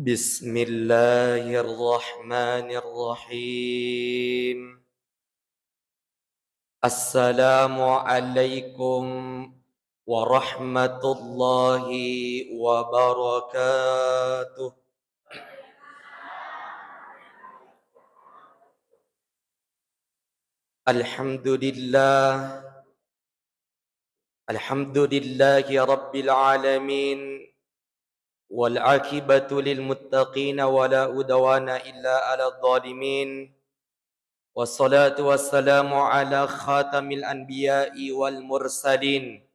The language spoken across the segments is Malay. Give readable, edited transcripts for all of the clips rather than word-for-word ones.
بسم الله الرحمن الرحيم. السلام عليكم ورحمة الله وبركاته. الحمد لله الحمد لله رب العالمين، والعاقبة للمتقين ولا عدوان إلا على الظالمين، والصلاة والسلام على خاتم الأنبياء والمرسلين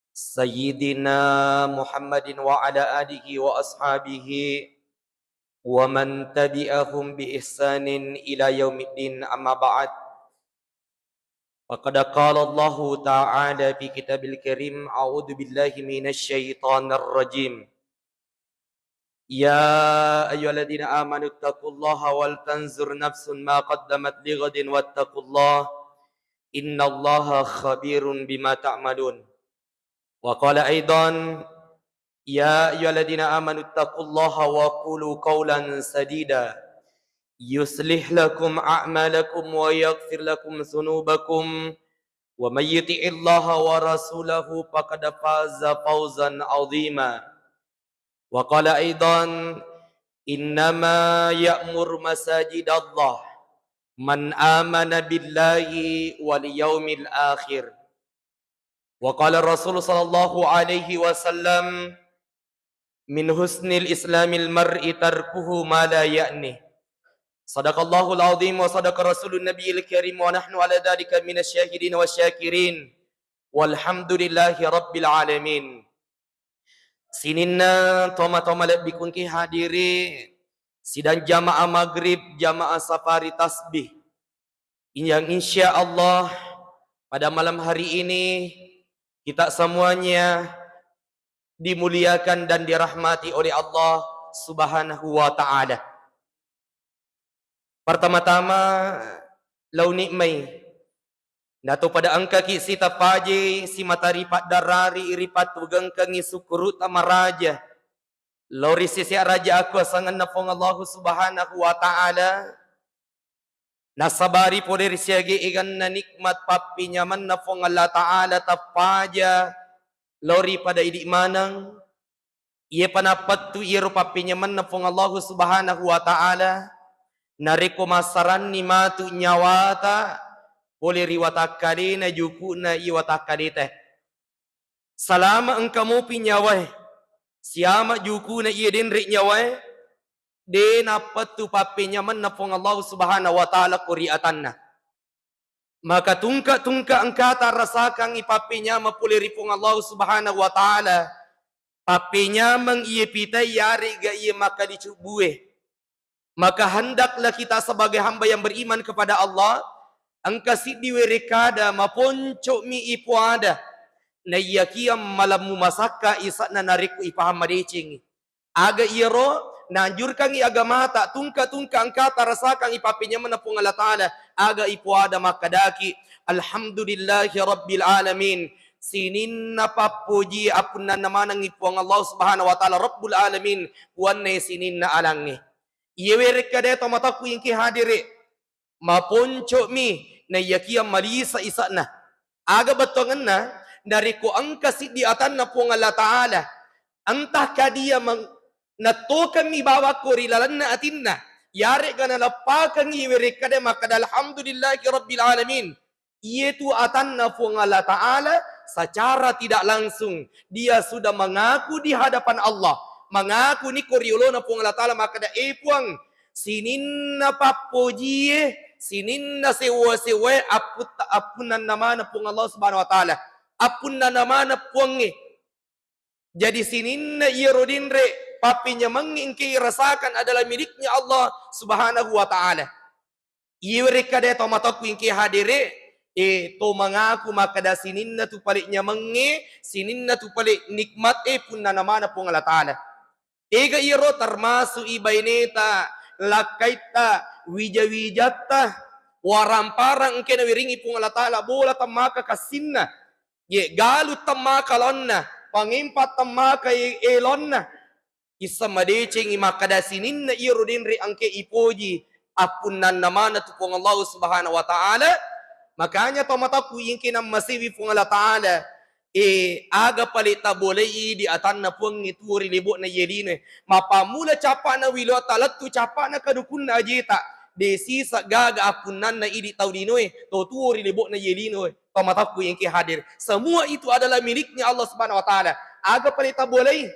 سيدنا محمد وعلى آله وأصحابه ومن تبعهم بإحسان إلى يوم الدين. أما بعد، فقد قال الله تعالى في كتاب الكريم: أعوذ بالله من الشيطان الرجيم. يا أيها الذين آمنوا اتقوا الله ولتنظر نفس ما قدمت لغد واتقوا الله إن الله خبير بما تعملون. وقال أيضا: يا أيها الذين آمنوا اتقوا الله وقولوا قولا سديدا يصلح لكم أعمالكم ويغفر لكم ذنوبكم ومن يطع الله ورسوله فقد فاز فوزا عظيما. وقال أيضا: إنما يأمر مساجد الله من آمن بالله واليوم الآخر. وقال الرسول صلى الله عليه وسلم: من حسن الإسلام المرء تركه ما لا يعنيه. صدق الله العظيم وصدق رسول النبي الكريم ونحن على ذلك من الشاهدين والشاكرين والحمد لله رب العالمين. Sininna toma-toma lebih kunki hadiri sidang jamaah maghrib, jamaah safari tasbih yang insya Allah pada malam hari ini kita semuanya dimuliakan dan dirahmati oleh Allah Subhanahu wa ta'ala. Pertama-tama lau nikmai nato pada angka ki sita paje si matari pat darari iripat tugang kangi sukuru tamaraja lori sisi raja aku asangan nafong Allah Subhanahu wa ta'ala nasabari poder siagi igan na nikmat papi nyaman nafong Allah ta'ala tapaja lori pada idik manang ia panapat tu iru papi nyaman nafong Allah Subhanahu wa ta'ala nariko masaran ni matu nyawata boleh riwatakari na juku na iwatakari teh. Salama engkamu pinyawai, siama juku na iya din rik nyawai, de napat tu papinya man napong Allah Subhanahu wa ta'ala kuriatan na. Maka tungka engkata rasakan ipapinya mapuli ripong Allah Subhanahu wa ta'ala, papinya mang iya pitai yari ga iya maka dicubuhe. Maka hendaklah kita sebagai hamba yang beriman kepada Allah, angka sidi werekada maponco mi ipuada na yakiam malamu masaka isa na nariku ipaham madecing aga iro nanjurkan i agama ta tungka angka tarasakan ipapinya menapung Allah Ta'ala aga ipuada makadaki alhamdulillahi rabbil alamin sinin napapuji apuna namanang ipuang Allah Subhanahu wa ta'ala rabbul alamin wanne sinin na alangi yewerekada to mataku ingki hadire maponco mi na yakiam malisa isana aga batongan na dari ko angka sidiatan na po ng Allah Ta'ala antah kadiya natukan mi bawa ko rilalan na atin na yari ka na lapakan iwiri ka de makada alhamdulillahi rabbil alamin ietu atan na po ng Allah Ta'ala secara tidak langsung dia sudah mengaku di hadapan Allah mengaku ni koryolo na po ng Allah Ta'ala makada epuang sinin na papojiye sinin na sewa-sewa apunan naman na pong Allah Subhanahu wa ta'ala apunan naman na pong jadi sinin na irodin re papinya mengingki rasakan adalah miliknya Allah Subhanahu wa ta'ala iwere kada to mataku ingki hadire to mengaku makada sinin na tu paliknya mengi sinin na tu palik nikmat punan naman na pong Allah ta'ala ega iro termasuk ibaineta lakaita wija-wijata waramparang engke na wiringi pung Allah Ta'ala bola tamaka kasinna ye galu tamaka lonna pangimpat tamaka elonna Isa madeceng imakada sinin na iro din ri angke ipoji apunan naman na tupong Allah subhanahu wa ta'ala. Makanya tomataku ingke na masiwi pong Allah ta'ala aga palita boleh di atan na pong ituri libo na yedine mapamula capa na wilo talat tu capa na kadukun na ajita desi sa gaga apunan na idi taudino to turi libo na yedino tomataku ingke hadir semua itu adalah miliknya Allah subhanahu wa ta'ala. Aga palita boleh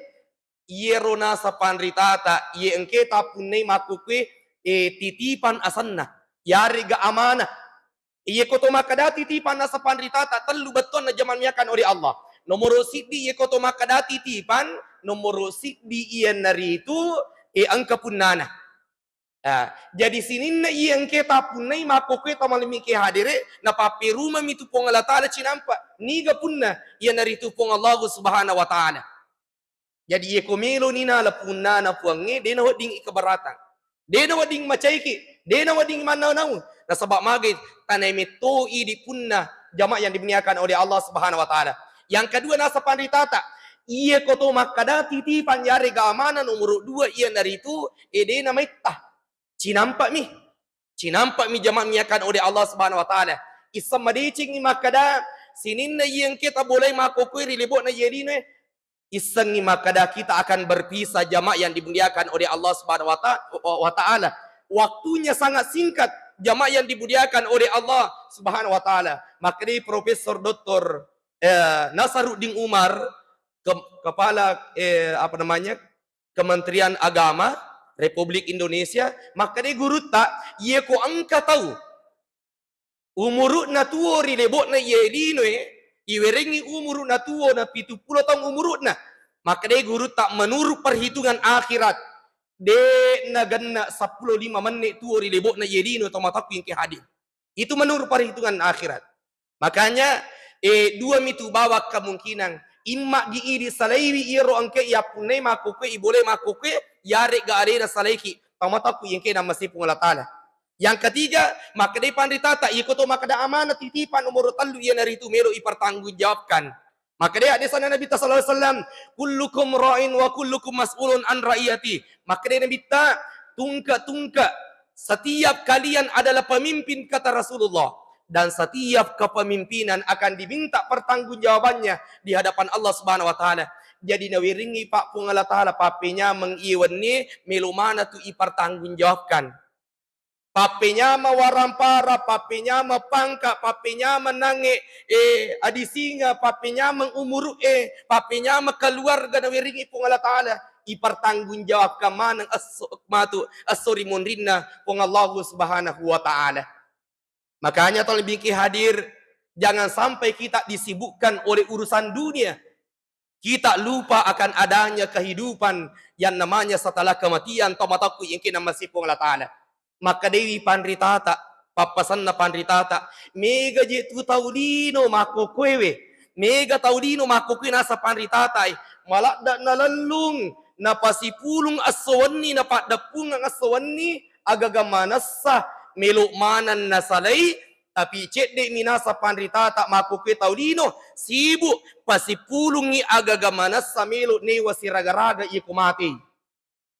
iero nasa panritata ye engke tapunay makukwe titipan asanna yari ga amana iye koto makada titipan nasa panritata telu beton na jaman miakan oleh Allah nomoro sidi iye koto makada titipan nomoro sidi iyan naritu angka punana. Jadi sinin na iye engke tapunay makukwe tamalimike hadire na papiruma mitu pong Allah ta'ala cinampa niga punna iyan naritu pong Allah subhanahu wa ta'ala. Jadi ye komelo ni na lapuna na puange de na wading ikabaratan. De na wading macaiki, de na wading manaw-naw. Na sabab magit tanay mito idi punna jama' yang dimuliakan oleh Allah Subhanahu wa taala. Yang kedua nasa panritata, iye koto makada titipan yare gamana nomor 2 iyan dari itu de na maitah. Cinampak mi jama' miakan oleh Allah Subhanahu wa taala. Isam madicing ni makada sinin na iyang kita boleh makokoy rilibot na yerine iseng makada kita akan berpisah jamaah yang dimuliakan oleh Allah Subhanahu wa taala. Waktunya sangat singkat jamaah yang dimuliakan oleh Allah Subhanahu wa taala. Maka ini Profesor Dr. Nasaruddin Umar kepala Kementerian Agama Republik Indonesia, maka dia guru tak ye ko angka tahu umurut na tuo ri lebok na ye dino iwerengi umur na tuo na 70 tahun umur na maka dia guru tak menurut perhitungan akhirat de na ganna 15 menit tuo ri lebok na yedino tomataku yang ke hadir itu menurut perhitungan akhirat. Makanya dua mitu bawa kemungkinan imma gi di salaiwi iro angke ya punai makuke ibole makuke yare ga arena salaiki tomataku yang ke nama sipung Allah taala. Yang ketiga, maka di pandritata ikoto makada amanat titipan umur talu ia nari itu mero ipertanggungjawabkan. Maka dia hadis Nabi sallallahu alaihi wasallam, kullukum ra'in wa kullukum mas'ulun an ra'iyati. Maka dia Nabi ta tungka setiap kalian adalah pemimpin kata Rasulullah dan setiap kepemimpinan akan diminta pertanggungjawabannya di hadapan Allah Subhanahu wa taala. Jadi nawiringi Pak Pung Allah taala papenya mengiwenni melu mana tu ipertanggungjawabkan. Papenya mawarampara, papenya mapangka, papenya menange, adisinga, papenya mengumuru, papenya keluarga na wiringi pong Allah Ta'ala. Ipertanggungjawab ka manang asori munrinna pong Allah Subhanahu wa Ta'ala. Makanya tolong biki hadir, jangan sampai kita disibukkan oleh urusan dunia. Kita lupa akan adanya kehidupan yang namanya setelah kematian, tomataku yang kina masih pong Allah Ta'ala. Maka dewi pandritata papasan na pandritata mega je tu taudino makokwewe mega taudino makokwe nasa pandritata malak da nalalung na pasipulung aswani na padapung ang aswani agaga manasa melok manan na salai tapi cek de minasa pandritata makokwe taudino sibuk pasipulungi agaga manasa melok ne wasiragaraga ikumati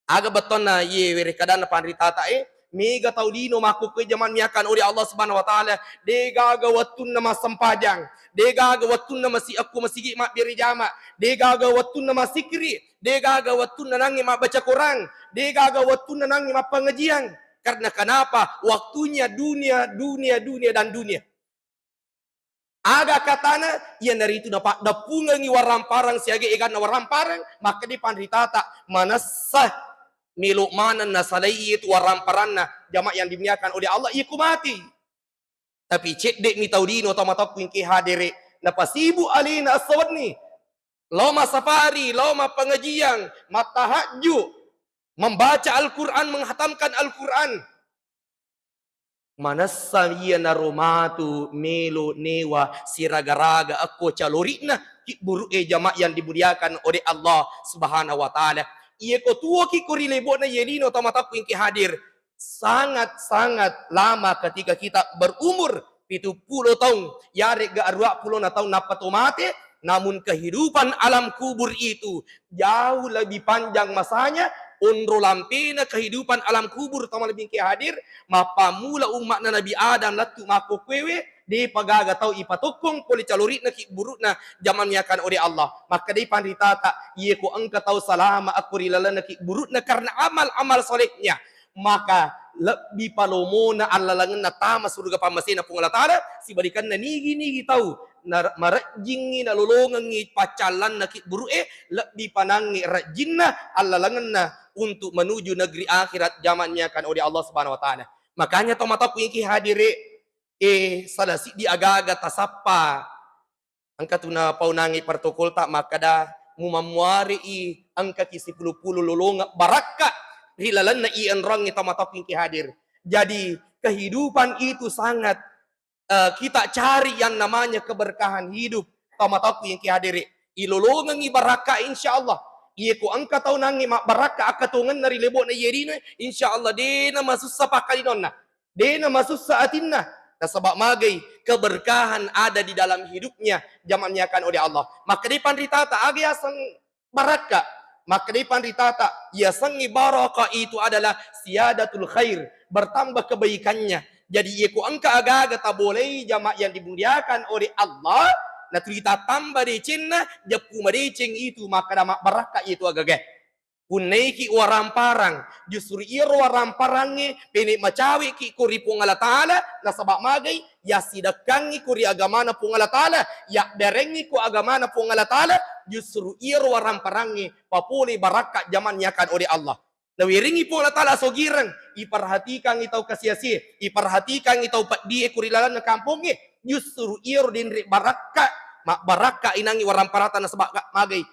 aga beton na ye werekadana pandritata mega taudino makukwe jaman miakan oleh Allah Subhanahu wa taala degaga watun nama sempajang degaga watun nama si aku masigi mak biri jama degaga watun nama sikri degaga watun nanangi mak baca Quran degaga watun nanangi mak pengajian karena kenapa waktunya dunia dan dunia aga katana ia dari itu dapat dapungangi waramparang siage ikan waramparang maka di pandritata manasah miluk mana nasalai itu waramparanna jamaah yang dimuliakan oleh Allah iku mati. Tapi cek dek mi taudino tomataku yang hadire na pasibu alina aswadni. Loma safari, loma pengajian, matahajju, membaca Al-Qur'an, menghatamkan Al-Qur'an. Manassa iya narumatu melo newa siragaraga aku calorina buru jamaah yang dimuliakan oleh Allah Subhanahu wa taala. Ia kotua ki korilebo na yelino tomataku yang hadir sangat lama ketika kita berumur 70 tahun yare ga 20 na tahun napa tomate Namun kehidupan alam kubur itu jauh lebih panjang masanya. Unro lampina kehidupan alam kubur tama lebih ke hadir mapamula umat na Nabi Adam latu mako kwewe di pagaga tau ipatukung poli calurit na buruk na zaman miakan oleh Allah. Maka di panditata ye ko angka tau salama aku rilala na buruk na karena amal-amal solehnya. Maka lebih palomo na alalangan na tama surga pamasina pung Allah Ta'ala si balikan na nigi tahu na marajing na lulungan ngi pacalan na buruk lebih panangi rajin na alalangan na untuk menuju negeri akhirat zamannya kan oleh Allah Subhanahu wa taala. Makanya tomata puiki hadire salasi di aga-aga tasapa angka tuna paunangi protokol tak makada mumamuari angka kisi puluh lolonga baraka hilalan na ianrang ni tomata puiki hadir. Jadi kehidupan itu sangat kita cari yang namanya keberkahan hidup tomata puiki hadire. Ilolongan baraka insyaallah. Iya ko angka tau nangi mak baraka akatungan nari lebo na yerina insyaallah dena masuk sapakali nonna dena masuk saatinna na sabab magay keberkahan ada di dalam hidupnya zamannya akan oleh Allah. Maka di pandritata agi asang baraka maka di pandritata ya sangi baraka itu adalah siyadatul khair bertambah kebaikannya. Jadi iya ko angka aga-aga tak boleh jamaah yang dimuliakan oleh Allah. Na kita tambah decing na japu madecing itu maka damak baraka itu agak Punaiki waram parang justru iro waram parangi penik macawi ki kuri pung Allah Ta'ala na sabak magay ya sidakangi kuri agamana pung Allah Ta'ala ya berengi ku agamana pung Allah Ta'ala justru iro waram parangi papuli baraka zaman yakan oleh Allah. Nawiringi pung Allah Ta'ala sogirang iperhatikan itau kasiasi iperhatikan itau die kurilalan na kampungnya justru iro dinri baraka mak baraka inangi waram parata na sabak magay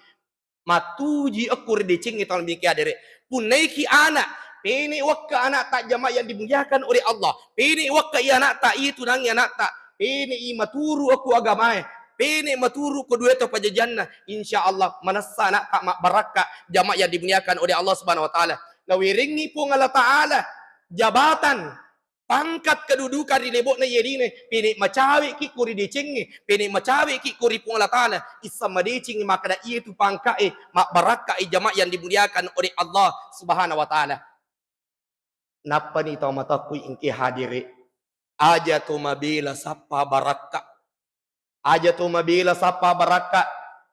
matuji akur decing itu lebih kiadere punaiki anak peni wakka anak tak jamaah yang dimuliakan oleh Allah peni wakka anak tak itu nangi anak tak peni maturu aku agamae peni maturu kedua itu pajajanna insyaallah manassa anak tak mak baraka jamaah yang dimuliakan oleh Allah Subhanahu wa taala nawiringi pun Allah Ta'ala jabatan pangkat kedudukan di lebok na yerine pini macawi ki kuri decengi pini macawi ki kuri pun Allah Ta'ala isama decing maka da itu pangkai mak baraka jamaah yang dimuliakan oleh Allah Subhanahu wa taala. Napa ni tau mataku inki hadire aja tu mabila sapa baraka aja tu mabila sapa baraka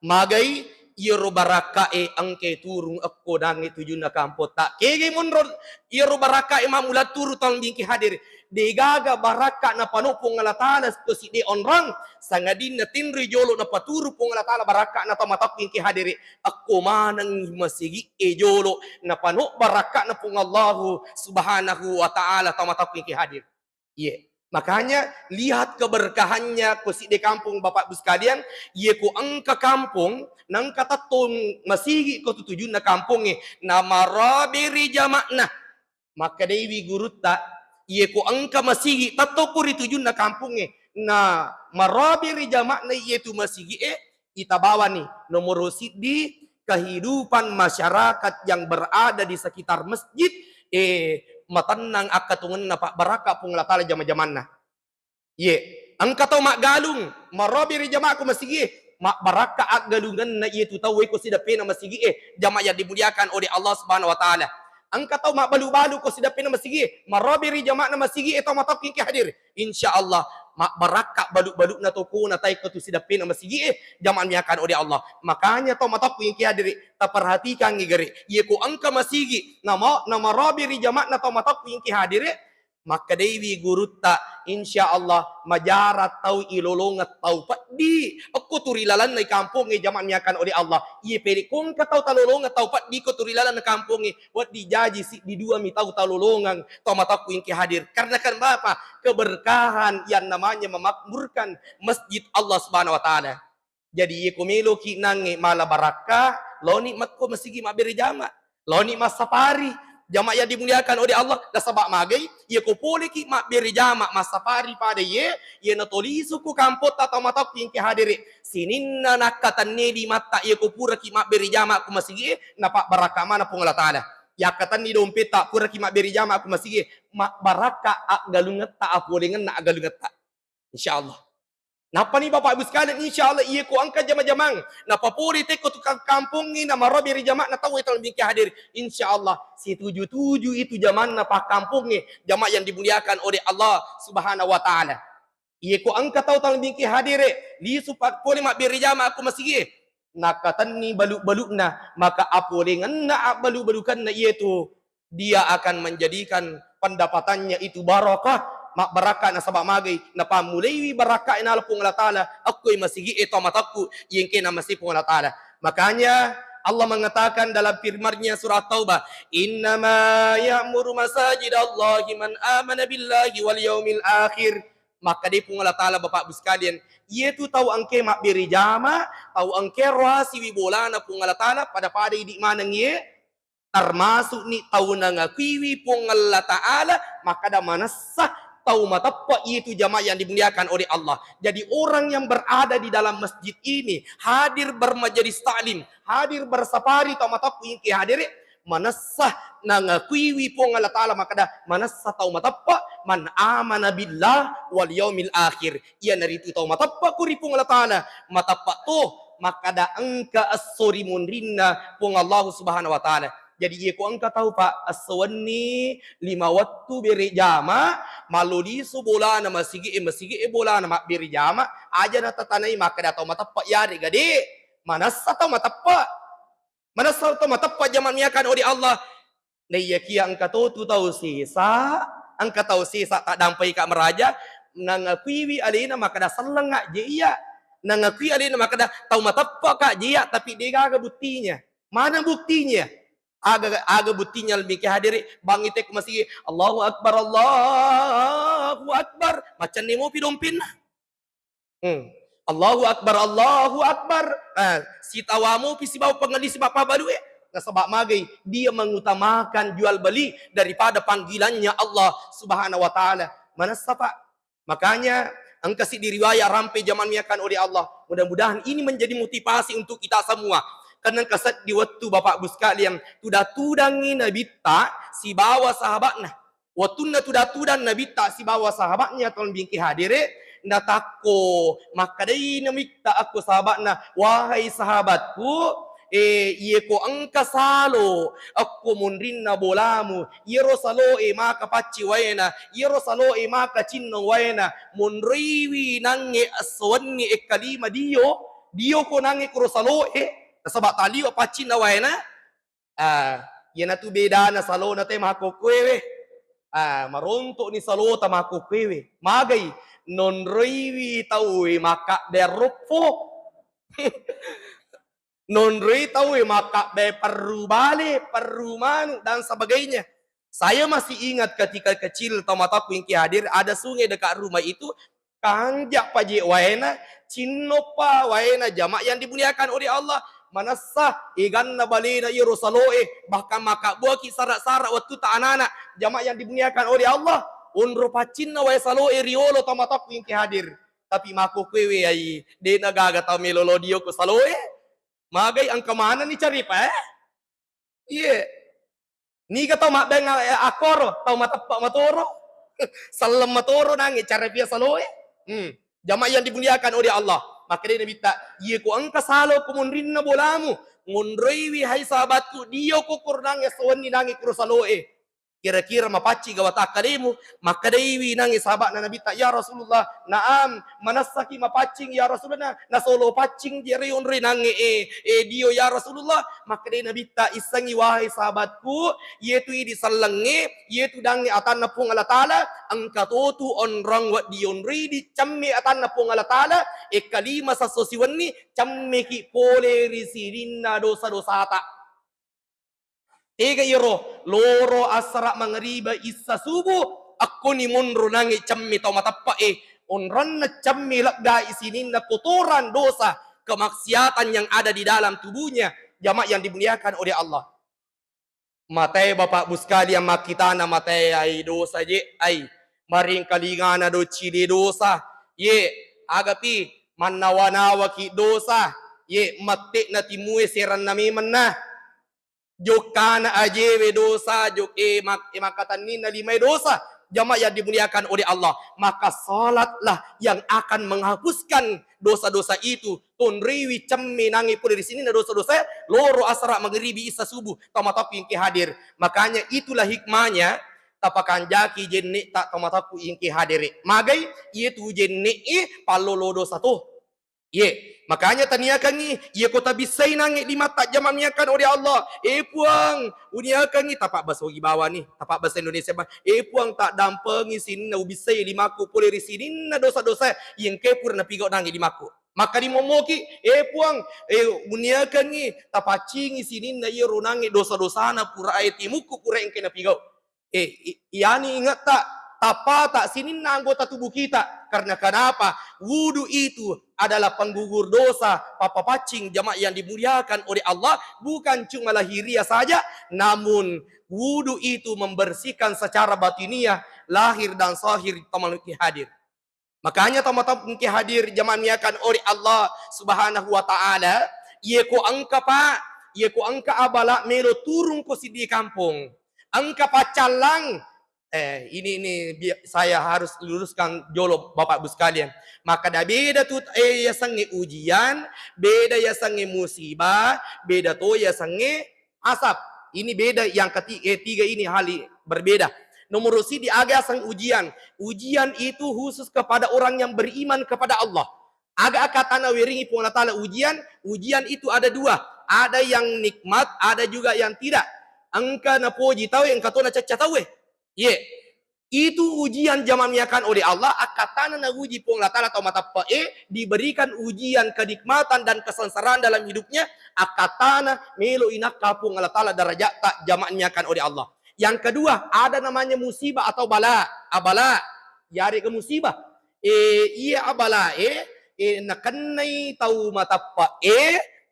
magai iro baraka angke turung aku dangi tujuh na kampot tak kege mundur iro baraka mamula turu tang bingki hadir degaga baraka na panupong Allah Ta'ala to si de onrang sangadin na tinri jolo na paturu pong Allah Ta'ala baraka na tamatak bingki hadir aku manang masigi jolo na panuk baraka na pong Allah Subhanahu wa Ta'ala tamatak bingki hadir makanya lihat keberkahannya kusi di kampung Bapak Ibu sekalian, ye ku angka kampung nang kata tong masigi ko tujuh na kampungnya nama rabiri jamakna maka dewi guruta ye ku angka masigi tato kuri tujuh na kampungnya na marabiri jamakna ye tu masigi kita bawa nih nomor di kehidupan masyarakat yang berada di sekitar masjid matanang akatungan na pak baraka pung latala jama-jamanna. Angka tau mak galung marabiri jama aku masigi mak baraka ak galungan na itu tahu ko sidape na masigi jama yang dimuliakan oleh Allah Subhanahu wa taala. Angka tau mak balu-balu ko sidape na masigi marabiri jama na masigi eta matak ki hadir. Insyaallah mak baraka balu-balu na toko na tay ko tu sidape na masigi jama miakan oleh Allah. Makanya tau matak ki hadir ta perhatikan ngigere ye ko angka masigi nama marabiri jama na tau matak ki hadir maka dewi gurutta insyaallah majarat tau ilolongat tau di aku turilalan na kampung jaman miakan oleh Allah ye peri kung katau talolongat tau di ko turilalan na kampung wat dijaji si di dua mi tau talolongan tau mataku yang hadir karena kan apa keberkahan yang namanya memakmurkan masjid Allah Subhanahu wa taala. Jadi ye kumelo ki nange mala baraka lo nikmat ko masigi mabere jama lo nikmat safari jamaah yang dimuliakan oleh Allah dah sabak magai ia ko pole ki mak beri jamaah masafari pada ye na tolisu ku kampot atau mata pingki hadiri sininna nakatan ne di mata ia ko pura ki mak beri jamaah ku masigi napak baraka mana pung Allah Ta'ala ya katan ni dompet tak pura ki mak beri jamaah ku masigi mak baraka galunget tak apolengan nak galunget tak insyaallah Napa ni Bapak Ibu sekalian, insyaAllah ia ku angkat jama-jamang. Napa puri teko tukang kampung ni nama Robi jama' na tahu itu lebih hadir. InsyaAllah si tujuh itu zaman napa kampung ni jama' yang dimuliakan oleh Allah Subhanahu wa taala. Ia ku angkat tahu lebih hadir. Li supat puri mak biri jama' aku masih nakatan ni baluk-balukna, maka apa dengan na baluk-balukan na ia tu dia akan menjadikan pendapatannya itu barakah. Mak barakah na sabak magay na pamulay barakah ina pong Allah Ta'ala ako'y masigi ito mataku yung kina masih pong Allah Ta'ala. Makanya Allah mengatakan dalam firman-Nya surah Taubah, innama ya'muru masajid Allahi man amana billahi wal yaumil akhir. Maka di pong Allah Ta'ala Bapak Ibu sekalian, yaitu tahu angke mak beri jama, tahu angke rohasi wibola na pong Allah Ta'ala pada di manang ye termasuk ni tahu na ngakiwi pong Allah Ta'ala, maka da manasah tahu matapa itu jamaah yang dimuliakan oleh Allah. Jadi orang yang berada di dalam masjid ini, hadir bermajelis taklim, hadir bersafari tahu matapa yang hadir, manasah nangakuiwi pong Allah Ta'ala, maka dah manasah tahu matapa man amana billah wal yaumil akhir. Ia dari itu tahu matapa kuri pong Allah Ta'ala, matapa tu maka dah angka as-surimun rinna pong Allah Subhanahu wa Ta'ala. Jadi ia ku angka tahu Pak aswani 5 waktu beri jama maluli bola na masigi bola na beri jama aja na tatanay maka da tahu matapa yari gadi manasa tahu matapa jaman miakan oleh Allah na iya kia angka tu tahu sisa angka tahu sisa tak dampai ka meraja nangakuiwi alina maka da salengak je iya nangakui alina maka da tahu matapa ka jia tapi dia gaga buktinya mana buktinya aga buktinya lebih ke hadir bang itek masih Allahu Akbar macam ni mau pidompin Allahu Akbar si tawamu si bawa pengelis bapa baru sebab magai dia mengutamakan jual beli daripada panggilannya Allah Subhanahu wa taala. Mana sapa? Makanya engkau si diriwayat rampai zaman miakan oleh Allah. Mudah-mudahan ini menjadi motivasi untuk kita semua. Karena kasat di waktu Bapak Ibu sekalian tudah tudangi Nabi tak si bawa sahabatnya. Waktu na tudah tudang Nabi tak si bawa sahabatnya tolong bingki hadire natako maka dai Nabi tak aku sahabatnya wahai sahabatku iye ko angka salo aku mundrinna bolamu yero salo maka paci waena yero salo maka cinno waena mundriwi nange aswani kalima dio ko nange kurosalo sebab tali apa cina waena yana tu beda na salo na te mako kwewe maronto ni salo ta mako kwewe magai non riwi taui maka derupo non riwi taui maka be perlu bale perlu manu dan sebagainya. Saya masih ingat ketika kecil tomataku yang hadir ada sungai dekat rumah itu kanjak paje waena cinopa waena jamak yang dimuliakan oleh Allah. Manasah igan na balina irosaloe bahkan maka buah kisarak-sarak waktu tak anak-anak jamaah yang dimuliakan oleh Allah unro pacin na wae saloe riolo tamatak yang hadir tapi maku kwewe ai de nagaga ta melolo dio ko saloe magai ang kamana ni cari pa iya ni ka tau mak beng akoro tau matapak matoro salam matoro nangi cara pia saloe jamaah yang dimuliakan oleh Allah. Maka dia minta, ye ko angka salo ko munrinna bolamu, munriwi hai sahabatku, dia ko kurnang eswani nangi kurusaloe. Kira-kira mapaci gawata kalimu, maka dewi nangi sahabat na Nabi ya Rasulullah, naam manasaki mapacing ya Rasulullah, na solo pacing dia reunri nangi dio ya Rasulullah, maka dia Nabi isangi wahai sahabatku, yaitu di salangi, yaitu dangi atan na pung Allah Ta'ala, angka totu onrang wat dionri di camme atan na pung Allah Ta'ala, kalima sa sosiwani, camme ki pole risirinna dosa-dosa tak. Tiga iro loro asra mangriba isa subuh aku ni munro nangi cammi tau matapa onran na cammi lakga isinin na kotoran dosa kemaksiatan yang ada di dalam tubuhnya jamaah yang dimuliakan oleh Allah. Matai Bapak Bu sekalian makita na matai ai dosa je ai maring kalingana do cili dosa ye agapi manawa-nawa ki dosa ye matte na timue seran nami manna jok kana ajewe dosa jok makatan ni na limay dosa jamaah yang dimuliakan oleh Allah. Maka salatlah yang akan menghapuskan dosa-dosa itu. Tonriwi cemmi nangi pun di sini na dosa-dosa loro asra maghribi isa subuh tamataku yang hadir. Makanya itulah hikmahnya tapakan jaki jenne tak tamataku yang hadire. Magai itu jenne palolo dosa tuh. Ye, makanya taniakan ni, ye kota bisay nangi di mata jama miakan oleh Allah. Puang, uniakan ni tapak bahasa bagi bawah ni, tapak bahasa Indonesia bah. Puang tak dampengi sini na ubisay limaku pulih di sini na dosa-dosa yang kepur na pigau nangi limaku. Maka di momoki, puang, uniakan ni tapacingi sini na ye ronangi dosa-dosa na pura ayatimuku pura yang kena pigau. Yani ingat tak? Tapa tak sini na anggota tubuh kita. Karena kenapa? Wudu itu adalah penggugur dosa. Papa pacing jamaah yang dimuliakan oleh Allah. Bukan cuma lahiriah saja. Namun wudu itu membersihkan secara batiniah. Lahir dan zahir teman hadir. Makanya teman-teman hadir jamaah miakan oleh Allah subhanahu wa ta'ala. Ia ko angka pak. Ia ko angka abala melo turun ko si di kampung. Angka pacalang. Ini saya harus luruskan jolo Bapak Ibu sekalian. Maka dah beda tu ya sange ujian, beda ya sange musibah, beda tu ya sange asap. Ini beda yang ketiga ini hal berbeda. Nomor si di agak sang ujian. Ujian itu khusus kepada orang yang beriman kepada Allah. Agak katana wiringi pun Allah ujian. Ujian itu ada dua. Ada yang nikmat, ada juga yang tidak. Angka na poji tahu yang katona caca tahu itu ujian zaman miakan oleh Allah. Akatana na uji pun latala atau mata diberikan ujian kenikmatan dan kesengsaraan dalam hidupnya. Akatana melo inak kapung latala darajat tak zaman miakan oleh Allah. Yang kedua ada namanya musibah atau bala. Abala yari ke musibah. Iya abala nakanai tahu mata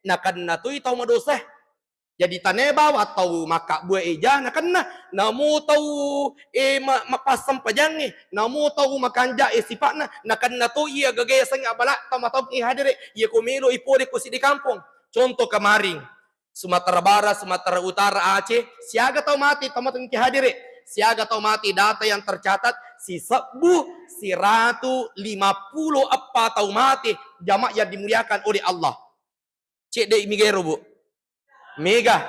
nakanna tu tahu madosa. Jadi taneba atau maka buah eja nak kena namu tahu mapasam pajangi namu tahu makanja sifatna nak kena tu ia gagaya sangat balak tama tahu hadire ia komelo ipore ko di kampung. Contoh kemarin Sumatera Barat, Sumatera Utara, Aceh siaga tahu mati tama tahu hadire siaga tahu mati data yang tercatat si 150 apa tahu mati jamaah yang dimuliakan oleh Allah. Cek deh migero bu. Mega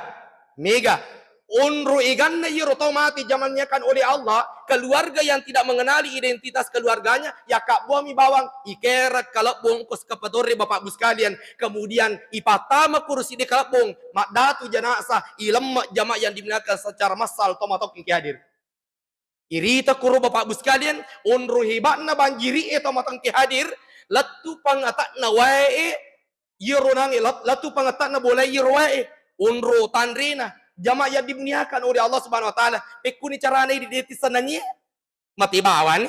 unru iganna yiro mati zamannya kan oleh Allah. Keluarga yang tidak mengenali identitas keluarganya ya kak buami bawang ikerat kalabong kos kepadore Bapak Ibu sekalian. Kemudian ipatama kursi di kalabong mak datu jenazah ilem jamaah yang dimuliakan secara massal tomatok yang hadir. Irita kuro Bapak Ibu sekalian unru hebatna banjiri tomatang hadir latu pangatakna wae yiro nangi latu pangatakna boleh yiro wae. Unro tanrina jamaah yang dimuliakan oleh Allah Subhanahu wa taala. Pekuni carane di deti senangi mati bawan.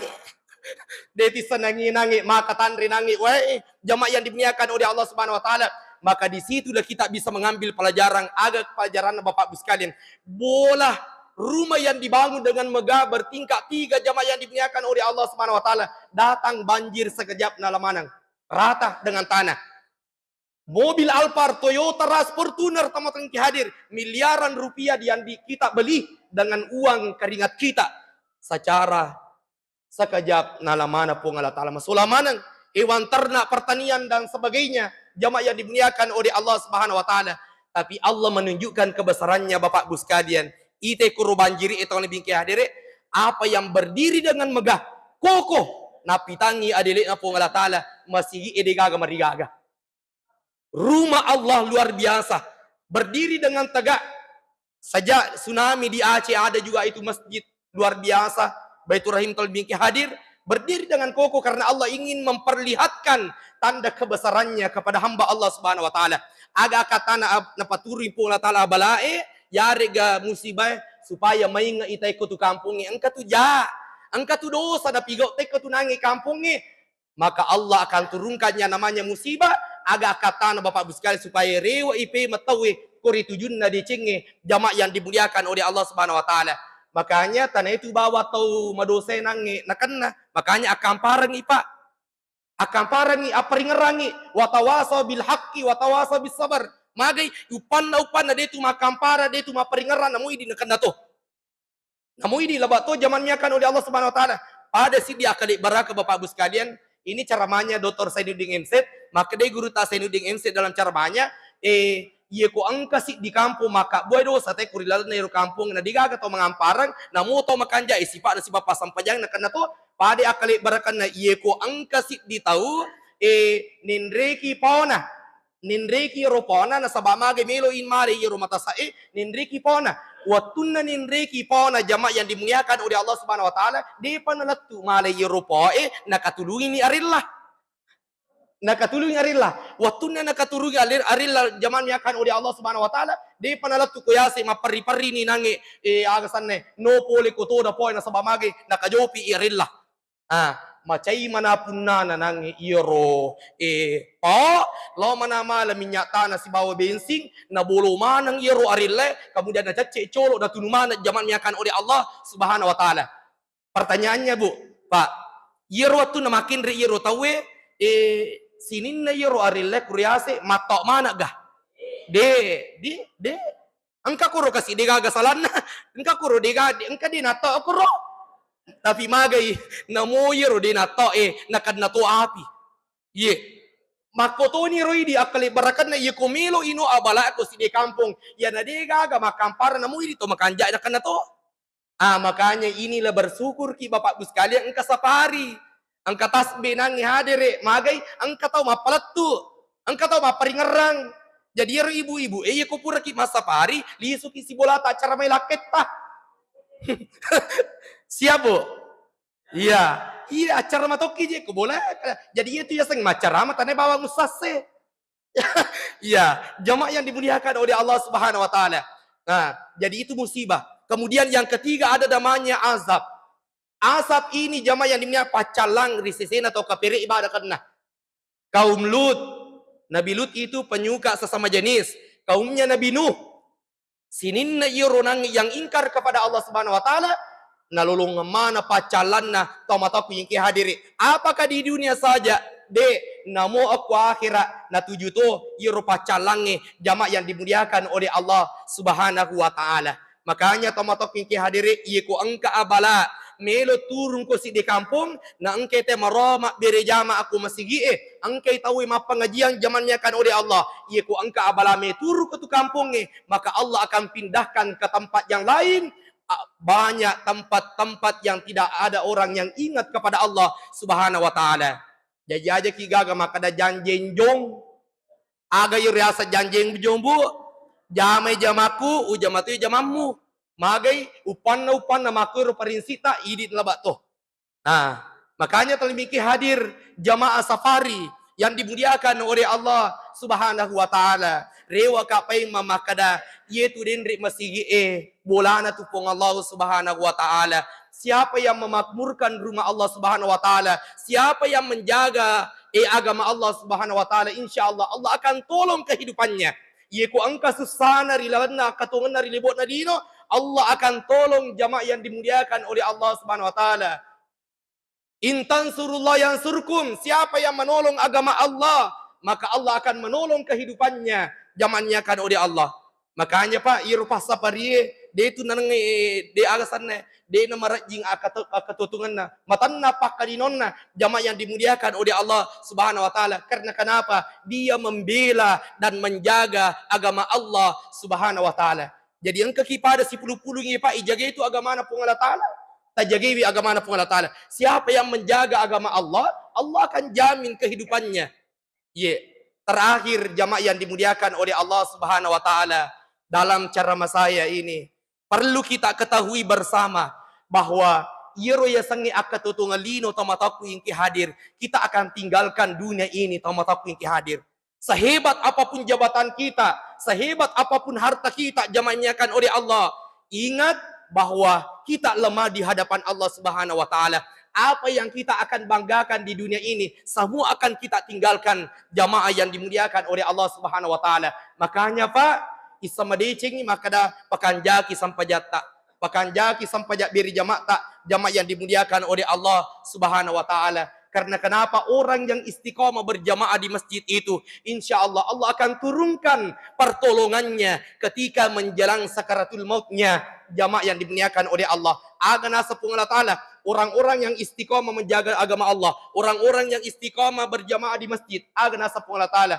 Deti senangi nangi maka tanri nangi wae jamaah yang dimuliakan oleh Allah Subhanahu wa taala. Maka di situlah kita bisa mengambil pelajaran agak pelajaran Bapak Ibu sekalian. Bola rumah yang dibangun dengan megah bertingkat 3 jamaah yang dimuliakan oleh Allah Subhanahu wa taala datang banjir sekejap nalamanang rata dengan tanah. Mobil Alphard, Toyota Rush, Fortuner tamatang hadir. Miliaran rupiah yang kita beli dengan uang keringat kita. Secara sekejap nalamana pun Allah Ta'ala. Masulamanan, hewan ternak, pertanian dan sebagainya. Jamaah yang dimuliakan oleh Allah Subhanahu Wa Ta'ala. Tapi Allah menunjukkan kebesarannya Bapak Ibu sekalian. Ite kuru banjiri itu lebih hadir. Apa yang berdiri dengan megah. Kokoh. Napitangi adelik na pun Allah Ta'ala. Masih edegaga marigaga. Rumah Allah luar biasa. Berdiri dengan tegak. Sejak tsunami di Aceh ada juga itu masjid luar biasa. Baitur Rahim Tolbingki hadir. Berdiri dengan kokoh karena Allah ingin memperlihatkan tanda kebesarannya kepada hamba Allah Subhanahu wa taala. Aga katana napaturi po Allah taala balae yarega musibah supaya mainga itay ko tu kampungi. Angka tu angka tu dosa na pigo te ko tu nangi kampungi. Maka Allah akan turunkannya namanya musibah. Agak kata Bapak Ibu sekalian supaya rewa IP matawi kuri tujunna dicenge jamaah yang dimuliakan oleh Allah Subhanahu wa taala. Makanya tanah itu bawa tau madose nangi nakena makanya akan parangi Pak. Akan parangi apringerangi wa tawasau bil haqqi wa tawasau bis sabar. Magai upan na dia tu makam para dia tu mapringeran namu di nakena to. Namun ini lebat tu zaman miakan oleh Allah Subhanahu Wa Taala. Pada si dia kali baraka Bapak Ibu sekalian, ini ceramahnya Dr. Sainuddin MZ, maka dia guru ta Sainuddin MZ dalam ceramahnya, iya ko angka si di kampung maka buai dosa teh kurilalan nero kampung na digaga to mengamparang namu to makanja isipa na si Bapak sampajang na kana to pada akali barakan na iya ko angka si di tahu ninreki pauna ninreki ropona na sabama ge melo in mari yero mata sae ninreki pauna watunna ninreki pauna jama yang dimuliakan oleh Allah Subhanahu Wa Taala di panalatu male yero poe nakatulungi ni arillah nakatulungi arillah watunna nakatulungi arillah zaman miakan oleh Allah Subhanahu Wa Taala di panalatu kuyase mapari-pari ni nange agasanne no pole kotoda poe na sabamage nakajopi arillah macai mana punna na nang iro pa lo mana mala minyak tanah si bawa bensin na bolo manang iro arile kemudian na cece colo na tunumana zaman miakan oleh Allah Subhanahu Wa Taala. Pertanyaannya Bu, Pak, iro tu na makin ri iro tawe sinin na iro arile kuriase matok mana gah? De angka kuro kasi de gagasalan na angka kuro de angka di nato kuro tapi magay na moyero din nato nakad na to api ye makoto ni roy di akali barakan na ye kumilo ino abala ko si di kampung ya na di gaga makampar na mo dito makanja na kana to makanya inilah bersyukur ki Bapak Ibu sekalian engka sapari engka tasbih nang hadire magay engka tau mapalatu engka tau maparingerang jadi ibu-ibu ye ko pura ki masapari lisuki si bolata cara may lakit ta siap Bu? Iya acara matoki je ko boleh. Jadi itu ya seng macara matane bawa musase. Iya, jamaah yang dimuliakan oleh Allah Subhanahu Wa Taala. Nah, jadi itu musibah. Kemudian yang ketiga ada namanya azab. Azab ini jamaah yang dimuliakan pacalang risisen atau kafir ibadah kena. Kaum Lut, Nabi Lut itu penyuka sesama jenis. Kaumnya Nabi Nuh. Sininna ironang yang ingkar kepada Allah Subhanahu Wa Taala. Nalulung mana pacalan na tomataku yang hadiri. Apakah di dunia saja? Namo aku akhirat na tujuh tu iru pacalange jamaah yang dimuliakan oleh Allah Subhanahu Wa Taala. Makanya tomataku yang hadiri iku angka abala melo turun ko si di kampung na angke te maroma bere jama aku masigi angke tahu ma pengajian zamannya kan oleh Allah iku angka abala me turun ke tu kampung maka Allah akan pindahkan ke tempat yang lain. Banyak tempat-tempat yang tidak ada orang yang ingat kepada Allah Subhanahu Wa Taala. Jadi aja ki gaga maka ada janjeng jong. Aga yu rasa janjeng jong Bu. Jamai jamaku, ujamatu jamamu. Magai upan na maku ru parinsita idit lebak toh. Nah, makanya telimiki hadir jamaah safari yang dimuliakan oleh Allah Subhanahu Wa Taala. Rewa kapai mamakada yetu denri masigi bolana tupong Allah Subhanahu Wa Taala. Siapa yang memakmurkan rumah Allah Subhanahu Wa Taala, siapa yang menjaga agama Allah Subhanahu Wa Taala, insyaallah Allah akan tolong kehidupannya. Yeku angka susana rilalana katungan rilibot nadino, Allah akan tolong jamaah yang dimuliakan oleh Allah Subhanahu Wa Taala. Intan surullah yang surkum, siapa yang menolong agama Allah, maka Allah akan menolong kehidupannya, zamannya kan oleh Allah. Makanya Pak, irupah saparie, dia itu nang dia agasannya, dia nama rajing akatutunganna, matanna pakadinonna, jamaah yang dimuliakan oleh Allah Subhanahu Wa Taala. Karena kenapa? Dia membela dan menjaga agama Allah Subhanahu Wa Taala. Jadi yang kekipada si puluh-puluh ini Pak, ijaga itu agama na pung Allah Taala. Tajagiwi agama na pung Allah Taala. Siapa yang menjaga agama Allah, Allah akan jamin kehidupannya. Terakhir jamaah yang dimuliakan oleh Allah Subhanahu Wa Taala. Dalam ceramah saya ini perlu kita ketahui bersama bahwa iro ya sangi akatutungan lino tamataku yang hadir, kita akan tinggalkan dunia ini tamataku yang hadir. Sehebat apapun jabatan kita, sehebat apapun harta kita jamanyakan oleh Allah, ingat bahwa kita lemah di hadapan Allah Subhanahu Wa Taala. Apa yang kita akan banggakan di dunia ini, semua akan kita tinggalkan jamaah yang dimuliakan oleh Allah Subhanahu Wa Taala. Makanya Pak, isama decing maka dah pakanjaki sampajata, pakanjaki sampajak biri jamaah tak jamaah yang dimuliakan oleh Allah Subhanahu Wa Taala. Karena kenapa? Orang yang istiqomah berjamaah di masjid itu, insya Allah Allah akan turunkan pertolongannya ketika menjelang sakaratul mautnya. Jamaah yang dimuliakan oleh Allah. Agana sepung Allah Ta'ala. Orang-orang yang istiqomah menjaga agama Allah. Orang-orang yang istiqomah berjamaah di masjid. Agana sepung Allah Ta'ala.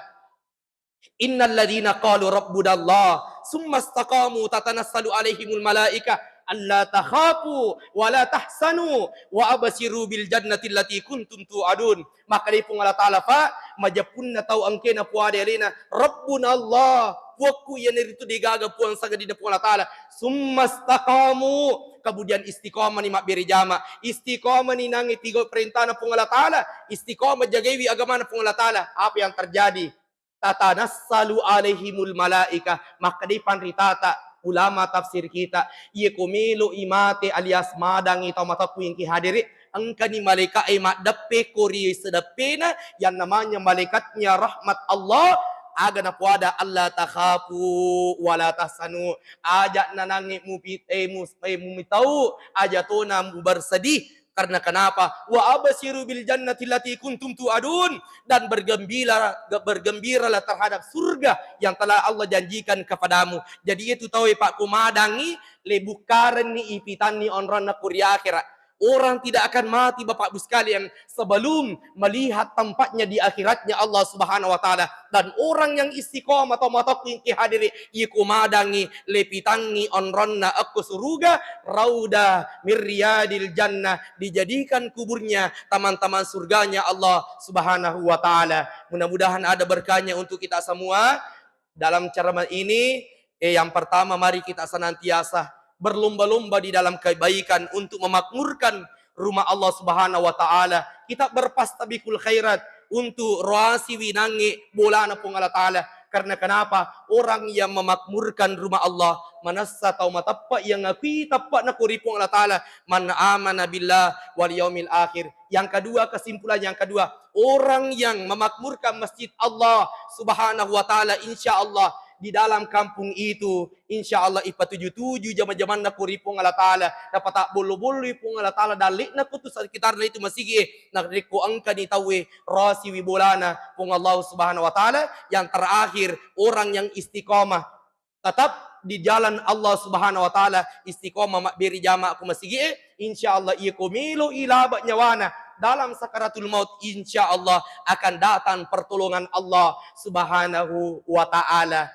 Innal ladhina qalu rabbunallah summa istaqamu tatanassalu alaihimul malaika alla takhafu wa la tahsanu wa abshiru bil jannati allati kuntum tu'adun. Maka di pung Allah Ta'ala fa majapunna tau angkena puade alina rabbunallah puakku yang itu digaga puang saga di depan Allah Ta'ala summa istaqamu, kemudian istiqamah ni mak beri jama, istiqamah ni nangi tiga perintah na pung Allah Ta'ala, istiqamah jagawi agama na pung Allah Ta'ala. Apa yang terjadi? Tatanassalu alaihimul malaika, maka di panritata ulama tafsir kita ia kumilo imate alias madang ito matapu yang kihadiri angkani malaikat mak dape kori sedapena yang namanya malaikatnya rahmat Allah. Aga na puada Allah takhafu wala tahsanu, ajak nanangi mumitau aja to na bersedih. Karena kenapa? Wa abshiru bil jannati allati kuntum tu'adun, dan bergembiralah terhadap surga yang telah Allah janjikan kepadamu. Jadi itu tahu Pak kumadangi lebukaran ni ipitan ni onron na kuria akhirat. Orang tidak akan mati Bapak Ibu sekalian sebelum melihat tempatnya di akhiratnya Allah Subhanahu wa taala. Dan orang yang istiqomah atau mataku yang hadiri iku madangi lepitangi onronna aku suruga rauda miryadil jannah, dijadikan kuburnya taman-taman surganya Allah Subhanahu wa taala. Mudah-mudahan ada berkahnya untuk kita semua dalam ceramah ini. Yang pertama, mari kita senantiasa berlomba-lomba di dalam kebaikan untuk memakmurkan rumah Allah Subhanahu wa taala. Kita berpastabikul khairat untuk roasi winangi bolana pung Allah taala. Karena kenapa? Orang yang memakmurkan rumah Allah manassa tau matappa yang ngakui tappa na kuripung Allah taala man amana billah wal yaumil akhir. Yang kedua, kesimpulan yang kedua, orang yang memakmurkan masjid Allah Subhanahu wa taala insyaallah di dalam kampung itu insyaallah ipa 77 zaman-zaman na kuripong Allah taala dapat tak bulu-bulu pung Allah taala dalik na kutu sekitar itu masih nak riko angka ni tawe rasi wibolana pung Allah Subhanahu wa taala. Yang terakhir, orang yang istiqomah tetap di jalan Allah Subhanahu wa taala, istiqomah mak beri jama aku masih insyaallah ia kumilu ila nyawana dalam sakaratul maut, insyaallah akan datang pertolongan Allah Subhanahu wa taala.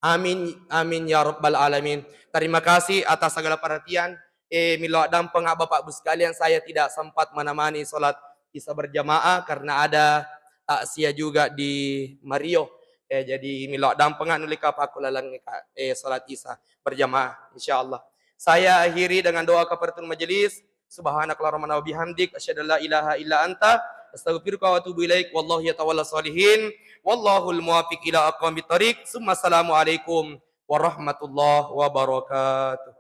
Amin, amin ya rabbal alamin. Terima kasih atas segala perhatian. Milo dan Bapak Ibu sekalian, saya tidak sempat menemani solat isya berjamaah karena ada takziah juga di Mario. Jadi milo dan nulika aku lalang solat isya berjamaah insyaallah. Saya akhiri dengan doa kafaratul majelis. Subhanakallahumma wa bihamdik asyhadu an la ilaha illa anta astaghfiruka wa atubu ilaik. Wallahu yatawalla sholihin. Wallahul muwaffiq ila aqwamit thoriq. Assalamualaikum warahmatullahi wabarakatuh.